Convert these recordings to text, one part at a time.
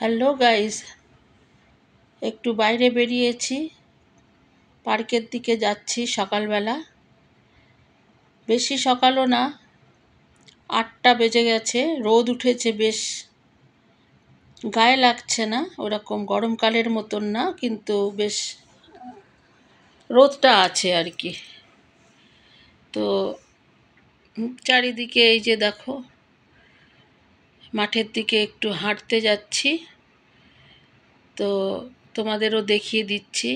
Hello guys, একটু বাইরে বেরিয়েছি, পার্কের দিকে যাচ্ছি সকালবেলা। বেশি সকালও না, 8টা বেজে গেছে। রোদ উঠেছে, বেশ গায়ে লাগছে না, ওরকম গরমকালের মতন না, কিন্তু বেশ রোদটা আছে আর কি। তো চারিদিকে এই যে দেখো, মাঠের দিকে একটু হাঁটতে যাচ্ছি, তো তোমাদেরও দেখিয়ে দিচ্ছি।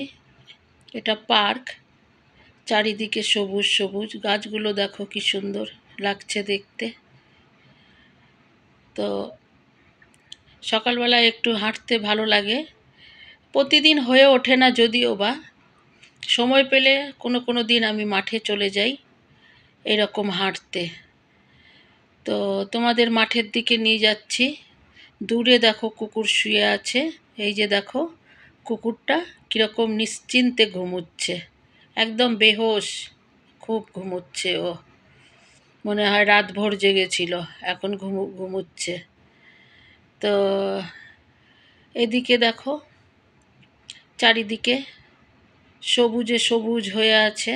এটা পার্ক, চারিদিকে সবুজ সবুজ গাছগুলো দেখো কি সুন্দর লাগছে দেখতে। তো সকালবেলা একটু হাঁটতে ভালো লাগে, প্রতিদিন হয়ে ওঠে না যদিও বা, সময় পেলে কোনো কোনো দিন আমি মাঠে চলে যাই এরকম হাঁটতে। তো তোমাদের মাঠের দিকে নিয়ে যাচ্ছি। দূরে দেখো কুকুর শুয়ে আছে, এই যে দেখো কুকুরটা কীরকম নিশ্চিন্তে ঘুমুচ্ছে, একদম বেহোশ, খুব ঘুমুচ্ছে ও, মনে হয় রাতভর জেগেছিল, এখন ঘুমুচ্ছে। তো এদিকে দেখো চারিদিকে সবুজে সবুজ হয়ে আছে।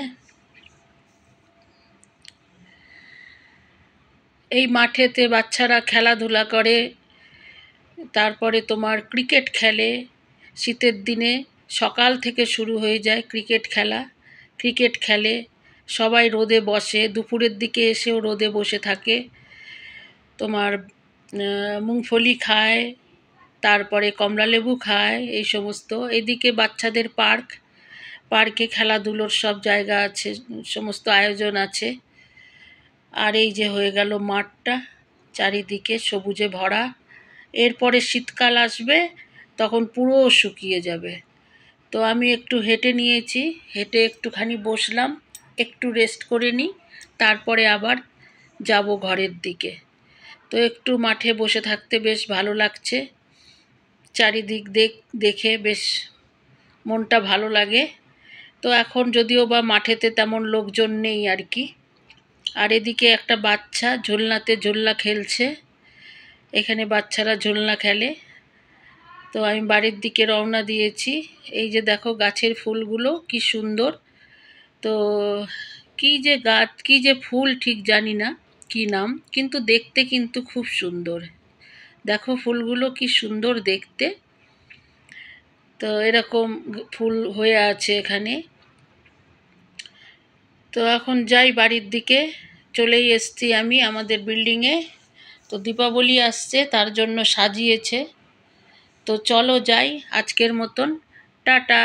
এই মাঠেতে বাচ্চারা খেলাধুলা করে, তারপরে তোমার ক্রিকেট খেলে। শীতের দিনে সকাল থেকে শুরু হয়ে যায় ক্রিকেট খেলা, ক্রিকেট খেলে সবাই, রোদে বসে, দুপুরের দিকে এসেও রোদে বসে থাকে। তোমার মুংফলি খায়, তারপরে কমলালেবু খায়, এই সমস্ত। এদিকে বাচ্চাদের পার্কে খেলাধুলোর সব জায়গা আছে, সমস্ত আয়োজন আছে। আর এই যে হয়ে গেল মাঠটা, চারিদিকে সবুজে ভরা। এরপরে শীতকাল আসবে, তখন পুরো শুকিয়ে যাবে। তো আমি একটু হেঁটে নিয়েছি, হেঁটে একটুখানি বসলাম, একটু রেস্ট করে নিই, তারপরে আবার যাব ঘরের দিকে। তো একটু মাঠে বসে থাকতে বেশ ভালো লাগছে, চারিদিক দেখে বেশ মনটা ভালো লাগে। তো এখন যদিও বা মাঠেতে তেমন লোকজন নেই আর কি। আর এদিকে একটা বাচ্চা ঝোলনাতে ঝোলনা খেলছে, এখানে বাচ্চারা ঝোলনা খেলে। তো আমি বাড়ির দিকে রওনা দিয়েছি। এই যে দেখো গাছের ফুলগুলো কি সুন্দর। তো কি যে গাছ, কি যে ফুল ঠিক জানি না কি নাম, কিন্তু দেখতে কিন্তু খুব সুন্দর। দেখো ফুলগুলো কি সুন্দর দেখতে। তো এরকম ফুল হয়ে আছে এখানে। তো এখন যাই বাড়ির দিকে, চলেই এসছি আমি আমাদের বিল্ডিংয়ে। তো দীপাবলি আসছে, তার জন্য সাজিয়েছে। তো চলো যাই আজকের মতন, টাটা।